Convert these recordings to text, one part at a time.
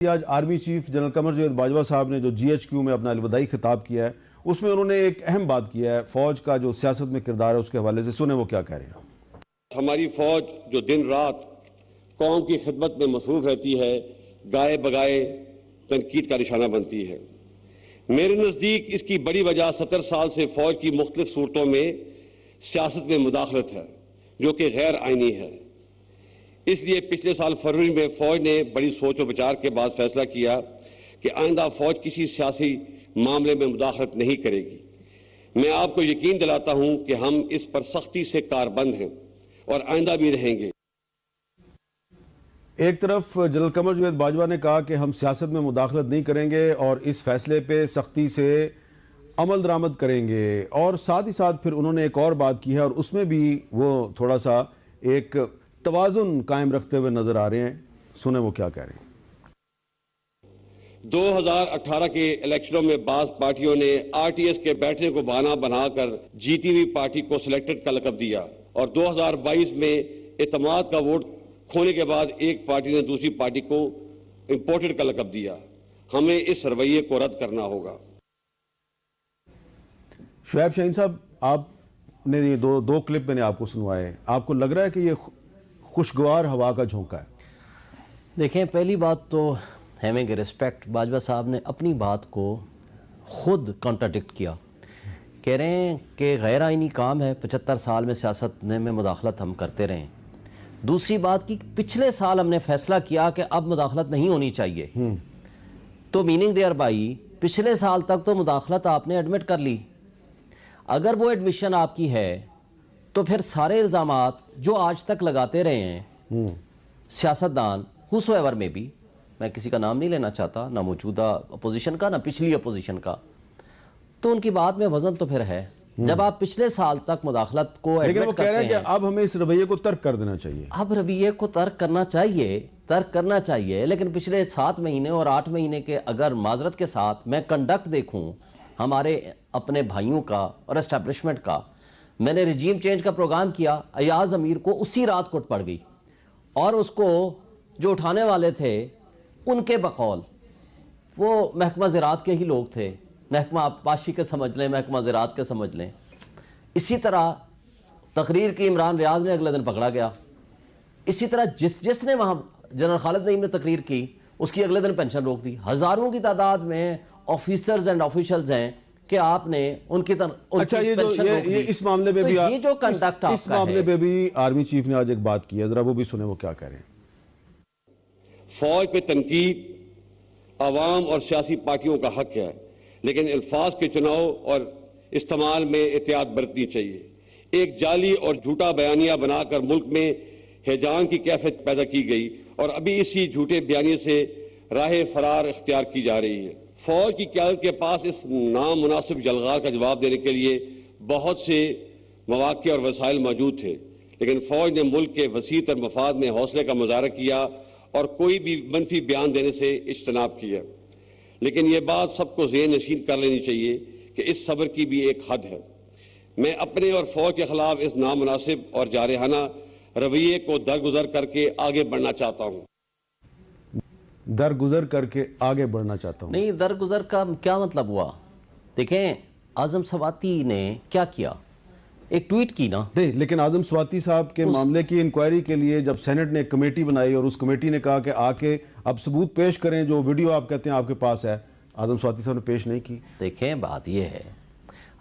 आज army chief general Qamar Javed Bajwa साहब ने जो GHQ में अपना अलविदाई खिताब किया है उसमें उन्होंने एक अहम बात किया है, फौज का जो सियासत में किरदार है उसके हवाले से। सुने वो क्या कह रहे हैं। हमारी फौज जो दिन रात कौम की खिदमत में मसरूफ रहती है, गाए बगाए तनकीद का निशाना बनती है। मेरे नज़दीक इसकी बड़ी वजह 70 साल से फौज की मुख्तलिफ सूरतों में सियासत में मुदाखलत है जो कि गैर आइनी है। इसलिए पिछले साल फरवरी में फौज ने बड़ी सोच और विचार के बाद फैसला किया कि आइंदा फौज किसी सियासी मामले में मुदाखलत नहीं करेगी। मैं आपको यकीन दिलाता हूं कि हम इस पर सख्ती से कारबंद हैं और आइंदा भी रहेंगे। एक तरफ जनरल कमर जावेद बाजवा ने कहा कि हम सियासत में मुदाखलत नहीं करेंगे और इस फैसले पे सख्ती से अमल दरामद करेंगे, और साथ ही साथ फिर उन्होंने एक और बात की है और उसमें भी वो थोड़ा सा एक तवाजुन कायम रखते हुए नजर आ रहे हैं। सुने वो क्या कह रहे हैं। 2018 के इलेक्शनों में बाज़ पार्टियों ने RTS के बैठने को बहाना बनाकर जीती पार्टी को सिलेक्टेड का लकब दिया और 2022 में एतमाद का वोट खोने के बाद एक पार्टी ने दूसरी पार्टी को इंपोर्टेड का लकब दिया। हमें इस रवैये को रद्द करना होगा। शुएब शाहीन साहब, आपने ये दो क्लिप मैंने आपको सुनवाए, आपको लग रहा है कि ये खुशगवार हवा का झोंका है? देखें, पहली बात तो हैविंग रिस्पेक्ट, बाजवा साहब ने अपनी बात को खुद कॉन्ट्राडिक्ट किया। कह रहे हैं कि गैर आइनी काम है, 75 साल में सियासत में मुदाखलत हम करते रहे। दूसरी बात की पिछले साल हमने फैसला किया कि अब मुदाखलत नहीं होनी चाहिए, तो मीनिंग देयर बाई पिछले साल तक तो मुदाखलत आपने एडमिट कर ली। अगर वो एडमिशन आपकी है तो फिर सारे इल्ज़ामात जो आज तक लगाते रहे हैं सियासतदान हुसोएवर में भी, मैं किसी का नाम नहीं लेना चाहता, ना मौजूदा अपोजिशन का ना पिछली अपोजिशन का, तो उनकी बात में वजन तो फिर है। जब आप पिछले साल तक मुदाखलत को लेकिन वो कह रहे हैं कि अब हमें इस रवैये को तर्क कर देना चाहिए। अब रवैये को तर्क करना चाहिए, लेकिन पिछले 7 महीने और 8 महीने के अगर माजरत के साथ मैं कंडक्ट देखूं हमारे अपने भाइयों का और एस्टैब्लिशमेंट का, मैंने रिजीम चेंज का प्रोग्राम किया, अयाज अमीर को उसी रात कुट पड़ गई और उसको जो उठाने वाले थे उनके बकौल वो महकमा ज़राअत के ही लोग थे। महकमा पाशी के समझ लें, महकमा ज़राअत के समझ लें। इसी तरह तकरीर की इमरान रियाज ने अगले दिन पकड़ा गया। इसी तरह जिसने वहाँ जनरल खालिद नईम ने तकरीर की उसकी अगले दिन पेंशन रोक दी। हज़ारों की तादाद में ऑफिसर्स एंड ऑफिशियल्स हैं कि आपने उनकी अच्छा, ये इस मामले में भी ये जो कंडक्ट इस मामले में भी आर्मी चीफ ने आज एक बात की है, जरा वो भी सुने वो क्या कह रहे हैं। फौज पे तनकीद अवाम और सियासी पार्टियों का हक है, लेकिन अल्फाज के चुनाव और इस्तेमाल में एहतियात बरतनी चाहिए। एक जाली और झूठा बयानिया बनाकर मुल्क में हैजान की कैफियत पैदा की गई और अभी इसी झूठे बयानिए से राह फरार इख्तियार की जा रही है। फौज की क़यादत के पास इस नामुनासिब जलगार का जवाब देने के लिए बहुत से मौक़े और वसाइल मौजूद थे, लेकिन फौज ने मुल्क के वसी तर मफाद में हौसले का मुजाहरा किया और कोई भी मनफी बयान देने से इज्तनाब किया। लेकिन ये बात सबको ज़हन नशीन कर लेनी चाहिए कि इस सब्र की भी एक हद है। मैं अपने और फौज के खिलाफ इस नामुनासिब और जारहाना रवैये को दरगुजर करके आगे बढ़ना चाहता हूँ। दरगुजर करके आगे बढ़ना चाहता हूँ नहीं, दरगुजर का क्या मतलब हुआ? देखें, आजम सवाती ने क्या किया, एक ट्वीट की ना। नहीं, लेकिन आजम सवाती साहब के मामले की इंक्वायरी के लिए जब सेनेट ने एक कमेटी बनाई और उस कमेटी ने कहा कि आके अब सबूत पेश करें, जो वीडियो आप कहते हैं आपके पास है, आजम सवाती साहब ने पेश नहीं की। देखें, बात यह है,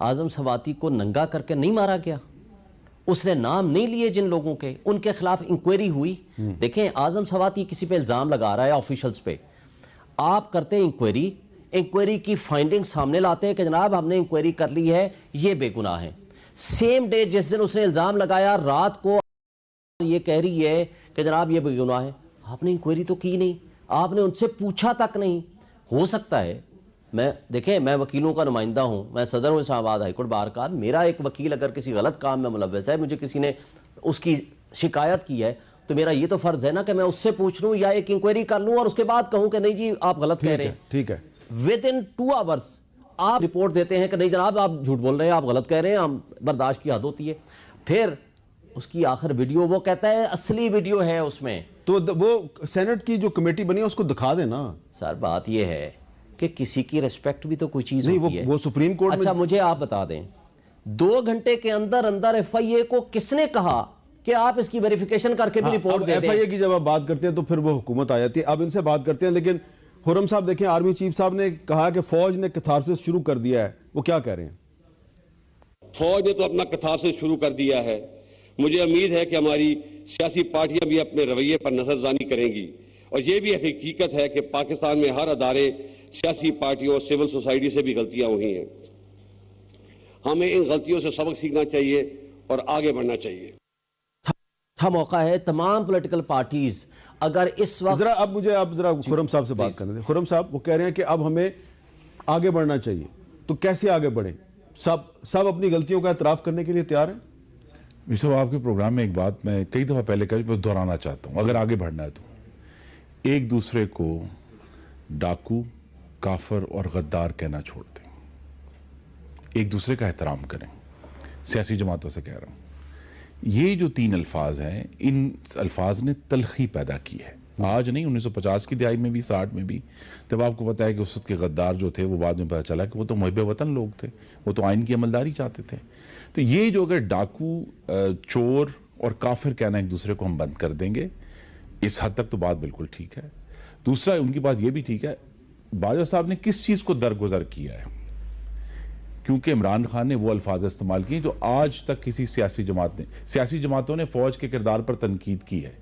आजम सवाती को नंगा करके नहीं मारा गया, उसने नाम नहीं लिए जिन लोगों के, उनके खिलाफ इंक्वायरी हुई। देखें, आजम सवाती किसी पे इल्ज़ाम लगा रहा है ऑफिशियल्स पे, आप करते हैं इंक्वायरी की फाइंडिंग सामने लाते हैं कि जनाब हमने इंक्वायरी कर ली है, ये बेगुनाह है। सेम डे जिस दिन उसने इल्ज़ाम लगाया, रात को ये कह रही है कि जनाब ये बेगुनाह है। आपने इंक्वायरी तो की नहीं, आपने उनसे पूछा तक नहीं। हो सकता है, मैं वकीलों का नुमाइंदा हूँ, मैं सदर हूँ इस्लामाबाद हाईकोर्ट बार का। मेरा एक वकील अगर किसी गलत काम में मुलव्वस है, मुझे किसी ने उसकी शिकायत की है, तो मेरा ये तो फर्ज है ना कि मैं उससे पूछ लूँ या एक इंक्वायरी कर लूँ और उसके बाद कहूँ कि नहीं जी आप गलत कह रहे हैं। ठीक है, विद इन 2 आवर्स आप रिपोर्ट देते हैं कि नहीं जनाब आप झूठ बोल रहे हैं, आप गलत कह रहे हैं, हम बर्दाश्त की हद होती है। फिर उसकी आखिर वीडियो वो कहता है असली वीडियो है उसमें, तो वो सेनेट की जो कमेटी बनी है उसको दिखा देना। सर बात यह है कि किसी की रिस्पेक्ट भी तो कोई चीज नहीं, होती है। वो सुप्रीम कोर्ट अच्छा में... मुझे आप बता दें 2 घंटे के अंदर अंदर FIA को किसने कहा कि आप इसकी वेरिफिकेशन करके भी रिपोर्ट दे दें? FIA की जब आप बात करते हैं तो फिर वो हुकूमत आ जाती है। अब इनसे बात करते हैं, लेकिन खुर्रम साहब देखें, आर्मी चीफ साहब ने कहा कि फौज ने कैथारसिस शुरू कर दिया है, वो क्या कह रहे हैं? फौज ने तो अपना कैथारसिस शुरू कर दिया है। मुझे उम्मीद है कि हमारी सियासी पार्टियां भी अपने रवैये पर नजरसानी करेंगी और ये भी हकीकत है कि पाकिस्तान में हर अदारे, सियासी पार्टियों और सिविल सोसाइटी से भी गलतियां हुई हैं। हमें इन गलतियों से सबक सीखना चाहिए और आगे बढ़ना चाहिए। था मौका है तमाम पॉलिटिकल पार्टीज अगर इस वक्त जरा अब मुझे आप जरा खुर्रम साहब से बात करने दें। खुर्रम साहब वो कह रहे हैं कि अब हमें आगे बढ़ना चाहिए, तो कैसे आगे बढ़ें? सब अपनी गलतियों का एतराफ करने के लिए तैयार हैं? सब आपके प्रोग्राम में एक बात मैं कई दफ़ा पहले कही, मैं दोहराना चाहता हूँ। अगर आगे बढ़ना है तो एक दूसरे को डाकू, काफर और गद्दार कहना छोड़ दें, एक दूसरे का एहतराम करें। सियासी जमातों से कह रहा हूँ, ये जो 3 अल्फाज हैं, इन अल्फाज ने तलखी पैदा की है। आज नहीं, 1950 की दिहाई में भी, 60 में भी, जब आपको पता है कि उस वक्त के गद्दार जो थे वो बाद में पता चला कि वो तो मुहिब वतन लोग थे, वो तो आइन की अमलदारी चाहते थे। तो ये जो अगर डाकू, चोर और काफिर कहना एक दूसरे को हम बंद कर देंगे, इस हद तक तो बात बिल्कुल ठीक है। दूसरा, उनकी बात ये भी ठीक है, बाजवा साहब ने किस चीज़ को दरगुजर किया है, क्योंकि इमरान खान ने वो अल्फाज इस्तेमाल किए जो आज तक किसी सियासी जमातों ने फौज के किरदार पर तनकीद की है।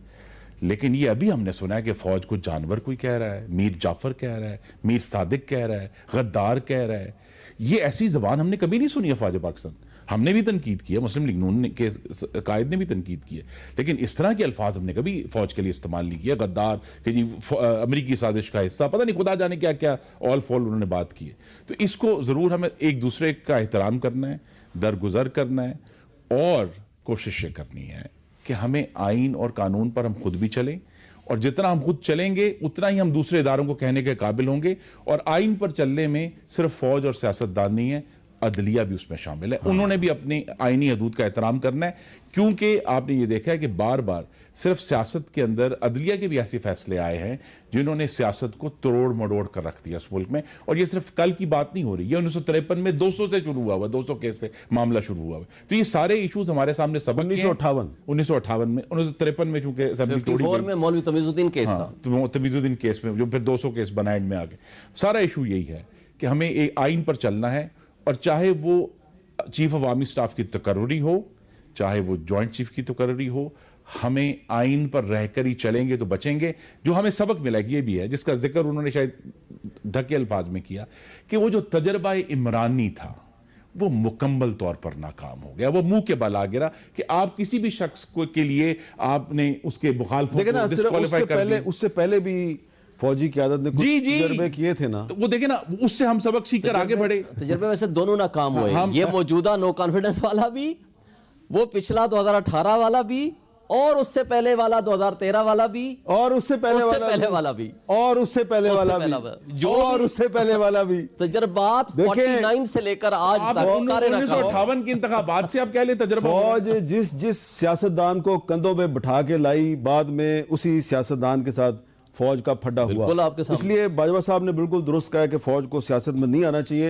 लेकिन ये अभी हमने सुना है कि फौज को जानवर कोई कह रहा है, मीर जाफर कह रहा है, मीर सादिक कह रहा है, गद्दार कह रहा है। ये ऐसी जबान हमने कभी नहीं सुनी है फौज पाकिस्तान। हमने भी तनकीद की है, मुस्लिम लीग नून के कायद ने भी तनकीद की है, लेकिन इस तरह के अल्फाज हमने कभी फौज के लिए इस्तेमाल नहीं किया। गद्दार कि जी अमरीकी साजिश का हिस्सा, पता नहीं खुदा जाने क्या क्या ऑल फॉल उन्होंने बात की है। तो इसको ज़रूर हमें एक दूसरे का एहतराम करना है, दरगुजर करना है और कोशिशें करनी है कि हमें आइन और कानून पर हम खुद भी चलें, और जितना हम खुद चलेंगे उतना ही हम दूसरे इदारों को कहने के काबिल होंगे। और आइन पर चलने में सिर्फ फौज और सियासतदान नहीं है, अदलिया भी उसमें शामिल है। उन्होंने भी अपनी आईनी हदूद का एहतराम करना है, क्योंकि आपने ये देखा है कि बार बार सिर्फ सियासत के अंदर अदलिया के भी ऐसे फैसले आए हैं जिन्होंने सियासत को तोड़ मरोड़ कर रख दिया इस मुल्क में। और ये सिर्फ कल की बात नहीं हो रही, ये 1953 में 200 से शुरू हुआ, 200 केस से मामला शुरू हुआ। तो ये सारे इशूज हमारे सामने सबक 1958 में, 1953 में चूंकि असेंबली तोड़ी गई में मौलवी तमीजुद्दीन केस था, तो तमीजुद्दीन केस में जो फिर 200 केस बनाए में आ गए। सारा इशू यही है कि हमें एक आइन पर चलना है, और चाहे वो चीफ ऑफ आर्मी स्टाफ की तकर्री हो, चाहे वो जॉइंट चीफ की तकर्री हो, हमें आइन पर रहकर ही चलेंगे तो बचेंगे। जो हमें सबक मिला ये भी है, जिसका जिक्र उन्होंने शायद ढके अल्फाज में किया, कि वो जो तजर्बा इमरानी था वो मुकम्मल तौर पर नाकाम हो गया। वो मुंह के बल आ गिरा कि आप किसी भी शख्स को के लिए आपने उसके मुखालफों को डिस्क्वालीफाई कर दिया। उससे पहले भी फौजी क़यादत ने कुछ तजर्बे किए थे ना, तो वो देखे ना, उससे हम सबक सीखकर आगे बढ़े। तजर्बे वैसे दोनों नाकाम हुए, ये मौजूदा नो कॉन्फिडेंस वाला भी, वो पिछला 2018 वाला भी, और उससे पहले वाला 2013 वाला भी, और उससे पहले वाला भी, और उससे पहले वाला भी, और उससे पहले वाला भी। तजर्बात 49 से लेकर आज तक 1958 की इंतखाबात से आप कह ले तजर्बा। फौज जिस सियासतदान को कंधों पे बिठा के लाई, बाद में उसी सियासतदान के साथ फौज का फड्डा हुआ। इसलिए बाजवा साहब ने बिल्कुल दुरुस्त कहा कि फौज को सियासत में नहीं आना चाहिए।